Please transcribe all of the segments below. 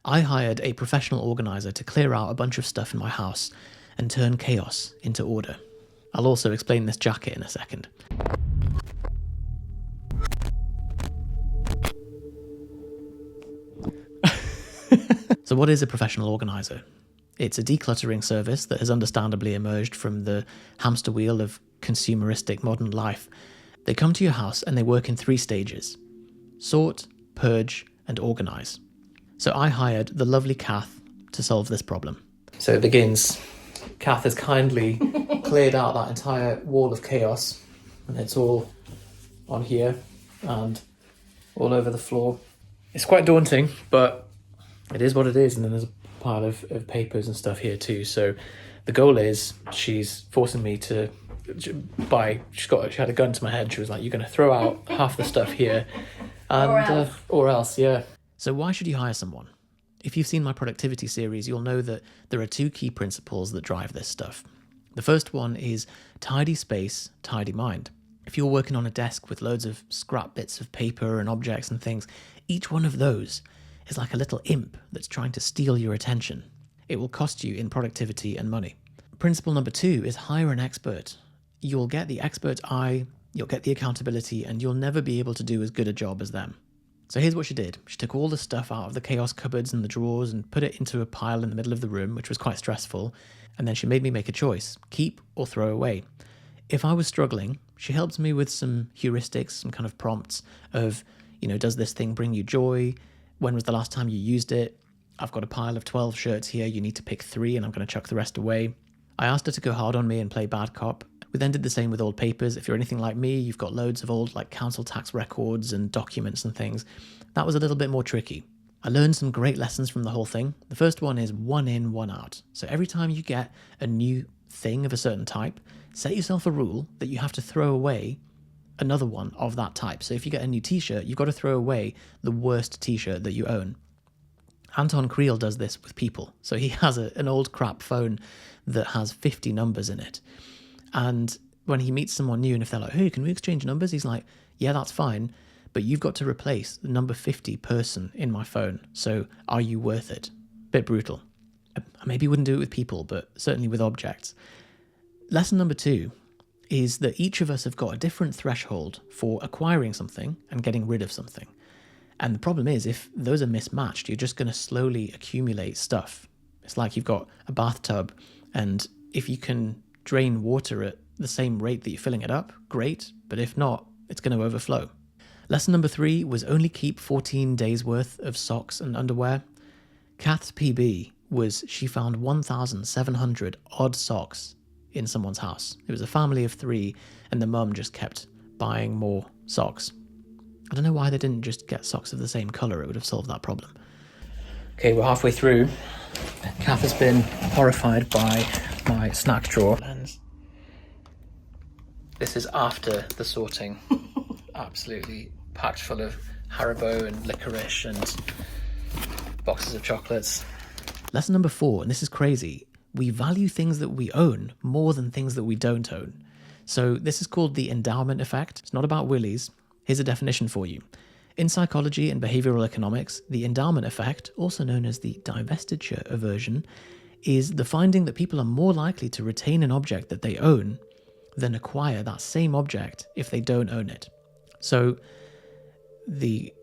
I hired a professional organizer to clear out a bunch of stuff in my house and turn chaos into order. I'll also explain this jacket in a second. So what is a professional organizer? It's a decluttering service that has understandably emerged from the hamster wheel of consumeristic modern life. They come to your house and they work in 3 stages: sort, purge, and organize. So I hired the lovely Kath to solve this problem. So it begins. Kath has kindly cleared out that entire wall of chaos, and it's all on here and all over the floor. It's quite daunting, but it is what it is. And then there's a pile of papers and stuff here too. So the goal is she's forcing me to buy, she had a gun to my head. She was like, you're going to throw out half the stuff here and or else, yeah. So why should you hire someone? If you've seen my productivity series, you'll know that there are 2 key principles that drive this stuff. The first one is tidy space, tidy mind. If you're working on a desk with loads of scrap bits of paper and objects and things, each one of those is like a little imp that's trying to steal your attention. It will cost you in productivity and money. Principle number 2 is hire an expert. You'll get the expert's eye, you'll get the accountability, and you'll never be able to do as good a job as them. So here's what she did. She took all the stuff out of the chaos cupboards and the drawers and put it into a pile in the middle of the room, which was quite stressful. And then she made me make a choice: keep or throw away. If I was struggling, she helped me with some heuristics, some kind of prompts of, does this thing bring you joy? When was the last time you used it? I've got a pile of 12 shirts here. You need to pick 3 and I'm going to chuck the rest away. I asked her to go hard on me and play bad cop. We then did the same with old papers. If you're anything like me, you've got loads of old council tax records and documents and things. That was a little bit more tricky. I learned some great lessons from the whole thing. The first one is 1 in, 1 out. So every time you get a new thing of a certain type, set yourself a rule that you have to throw away another one of that type. So if you get a new t-shirt, you've got to throw away the worst t-shirt that you own. Anton Creel does this with people. So he has an old crap phone that has 50 numbers in it. And when he meets someone new, and if they're like, hey, can we exchange numbers? He's like, yeah, that's fine, but you've got to replace the number 50 person in my phone. So are you worth it? Bit brutal. I maybe wouldn't do it with people, but certainly with objects. Lesson number 2 is that each of us have got a different threshold for acquiring something and getting rid of something. And the problem is, if those are mismatched, you're just going to slowly accumulate stuff. It's like you've got a bathtub, and if you can drain water at the same rate that you're filling it up, great, but if not, it's going to overflow. Lesson number 3 was only keep 14 days worth of socks and underwear. Kath's PB was she found 1,700 odd socks in someone's house. It was a family of 3, and the mum just kept buying more socks. I don't know why they didn't just get socks of the same colour. It would have solved that problem. Okay, we're halfway through. Kath has been horrified by my snack drawer. This is after the sorting. Absolutely packed full of Haribo and licorice and boxes of chocolates. Lesson number 4, and this is crazy. We value things that we own more than things that we don't own. So this is called the endowment effect. It's not about willies. Here's a definition for you. In psychology and behavioral economics, the endowment effect, also known as the divestiture aversion, is the finding that people are more likely to retain an object that they own than acquire that same object if they don't own it. So the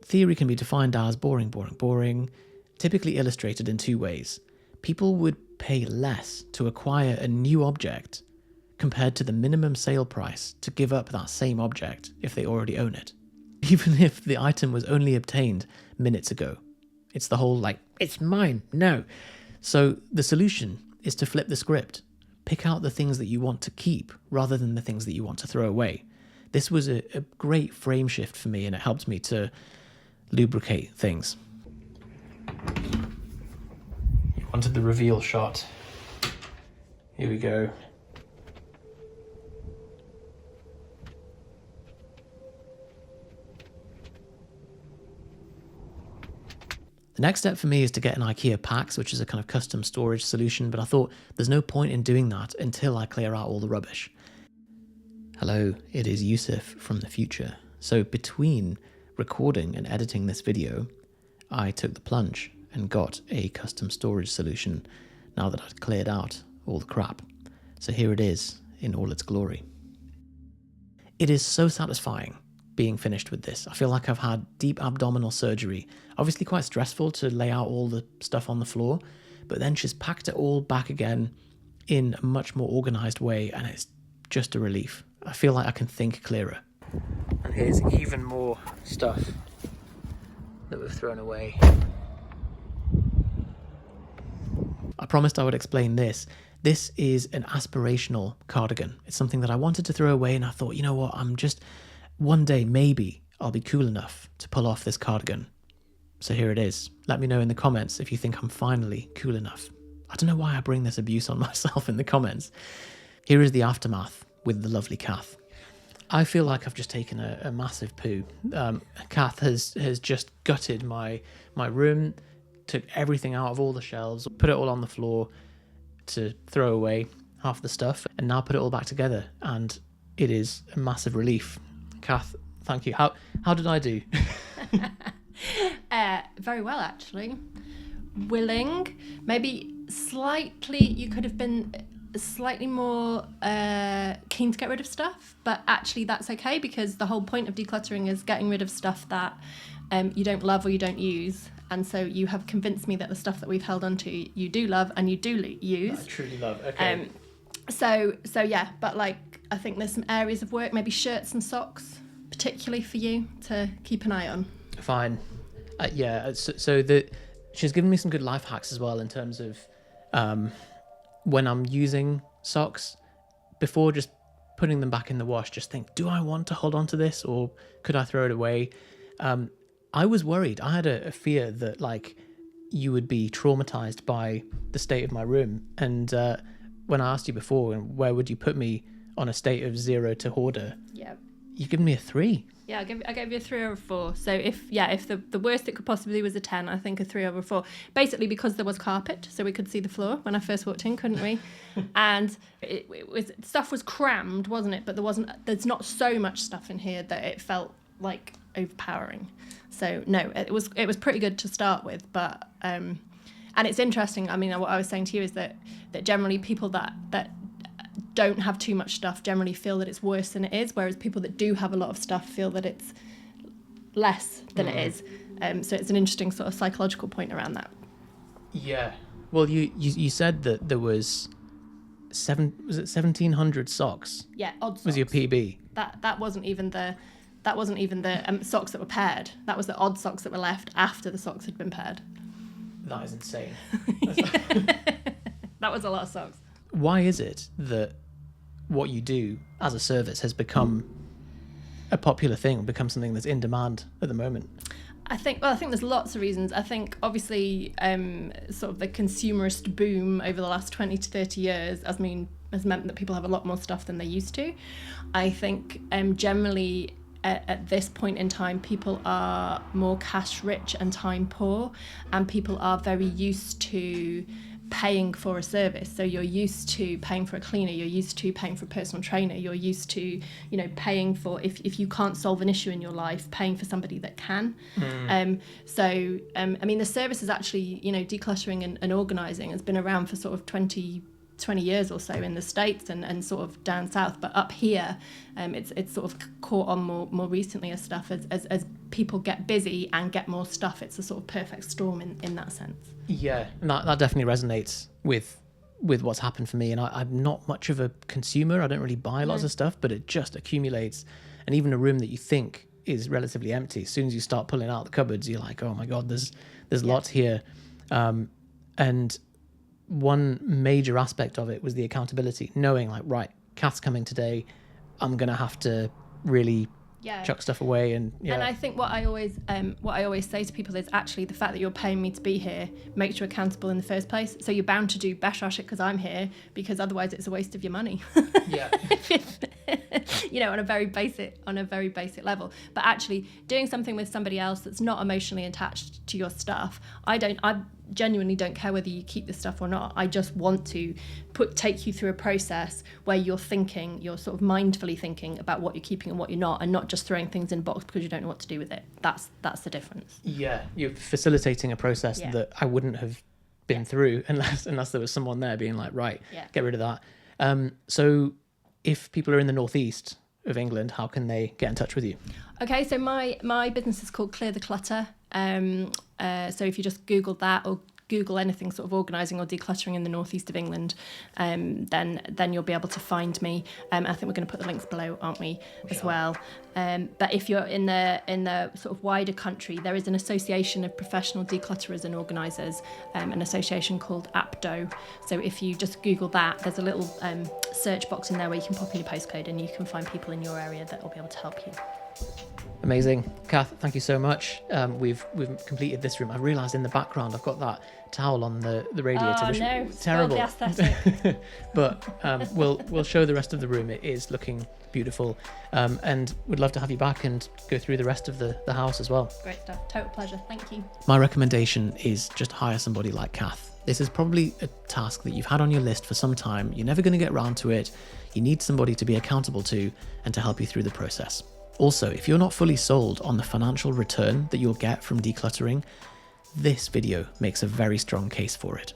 theory can be defined as boring, typically illustrated in 2 ways. People would pay less to acquire a new object compared to the minimum sale price to give up that same object if they already own it, even if the item was only obtained minutes ago. It's the whole it's mine, no. So the solution is to flip the script. Pick out the things that you want to keep rather than the things that you want to throw away. This was a great frame shift for me, and it helped me to lubricate things. You wanted the reveal shot. Here we go. The next step for me is to get an IKEA Pax, which is a kind of custom storage solution, but I thought there's no point in doing that until I clear out all the rubbish. Hello, it is Yusuf from the future. So between recording and editing this video, I took the plunge and got a custom storage solution now that I'd cleared out all the crap. So here it is in all its glory. It is so satisfying being finished with this. I feel like I've had deep abdominal surgery. Obviously quite stressful to lay out all the stuff on the floor, but then she's packed it all back again in a much more organised way, and it's just a relief. I feel like I can think clearer. And here's even more stuff that we've thrown away. I promised I would explain this. This is an aspirational cardigan. It's something that I wanted to throw away, and I thought, you know what, one day maybe I'll be cool enough to pull off this cardigan. So here it is. Let me know in the comments if you think I'm finally cool enough. I don't know why I bring this abuse on myself in the comments. Here is the aftermath with the lovely Kath. I feel like I've just taken a massive poo. Kath has just gutted my room, took everything out of all the shelves, put it all on the floor to throw away half the stuff, and now put it all back together, and it is a massive relief. Kath, thank you. How did I do? Very well, actually. Willing, maybe slightly, you could have been slightly more keen to get rid of stuff, but actually that's okay, because the whole point of decluttering is getting rid of stuff that you don't love or you don't use. And so you have convinced me that the stuff that we've held on to you do love and you do use. I truly love. Okay. So yeah, but like I think there's some areas of work, maybe shirts and socks, particularly for you to keep an eye on. Fine. She's given me some good life hacks as well in terms of when I'm using socks, before just putting them back in the wash, just think, do I want to hold on to this or could I throw it away? I was worried. I had a fear that like you would be traumatized by the state of my room. And when I asked you before, where would you put me on a state of 0 to hoarder? Yeah. You've given me a 3. Yeah, I gave you a 3 over 4. So if the worst it could possibly be was a 10, I think a 3 over 4. Basically because there was carpet, so we could see the floor when I first walked in, couldn't we? And it was, stuff was crammed, wasn't it? But there's not so much stuff in here that it felt like overpowering. So no, it was pretty good to start with, but and it's interesting. I mean, what I was saying to you is that generally people that don't have too much stuff generally feel that it's worse than it is, whereas people that do have a lot of stuff feel that it's less than it is. So it's an interesting sort of psychological point around that. Yeah. Well, you said that there was 1,700 socks? Yeah, odd socks. Was your PB? That wasn't even the socks that were paired. That was the odd socks that were left after the socks had been paired. That is insane. That was a lot of socks. Why is it that what you do as a service has become a popular thing, become something that's in demand at the moment? I think there's lots of reasons. I think obviously sort of the consumerist boom over the last 20 to 30 years has meant that people have a lot more stuff than they used to. I think generally at this point in time, people are more cash rich and time poor, and people are very used to paying for a service. So you're used to paying for a cleaner, you're used to paying for a personal trainer, you're used to, paying for, if you can't solve an issue in your life, paying for somebody that can. I mean, the service is actually, decluttering and organising has been around for sort of 20 years or so in the States and sort of down south, but up here it's sort of caught on more recently as stuff as people get busy and get more stuff. It's a sort of perfect storm in that sense. Yeah, and that definitely resonates with what's happened for me. And I'm not much of a consumer. I don't really buy lots of stuff, but it just accumulates. And even a room that you think is relatively empty, as soon as you start pulling out the cupboards, you're like, oh my God, there's lots here. And one major aspect of it was the accountability, knowing like, right, Kath's coming today, I'm gonna have to really chuck stuff away. And I think what I always say to people is actually the fact that you're paying me to be here makes you accountable in the first place, so you're bound to do better at it because I'm here, because otherwise it's a waste of your money. On a very basic level. But actually doing something with somebody else that's not emotionally attached to your stuff, genuinely don't care whether you keep this stuff or not. I just want to take you through a process where you're sort of mindfully thinking about what you're keeping and what you're not, and not just throwing things in a box because you don't know what to do with it. That's the difference. Yeah, you're facilitating a process that I wouldn't have been through unless there was someone there being like, right, get rid of that. So if people are in the northeast of England, how can they get in touch with you? Okay, so my business is called Clear the Clutter. So if you just Google that, or Google anything sort of organising or decluttering in the northeast of England, then you'll be able to find me. I think we're going to put the links below, aren't we, as well? But if you're in the sort of wider country, there is an association of professional declutterers and organisers, an association called APDO. So if you just Google that, there's a little search box in there where you can pop in your postcode and you can find people in your area that will be able to help you. Amazing. Kath, thank you so much. We've completed this room. I realised in the background I've got that towel on the radiator. Oh which no, is terrible. The aesthetic. But we'll show the rest of the room. It is looking beautiful, and we'd love to have you back and go through the rest of the house as well. Great stuff. Total pleasure. Thank you. My recommendation is just hire somebody like Kath. This is probably a task that you've had on your list for some time. You're never going to get around to it. You need somebody to be accountable to and to help you through the process. Also, if you're not fully sold on the financial return that you'll get from decluttering, this video makes a very strong case for it.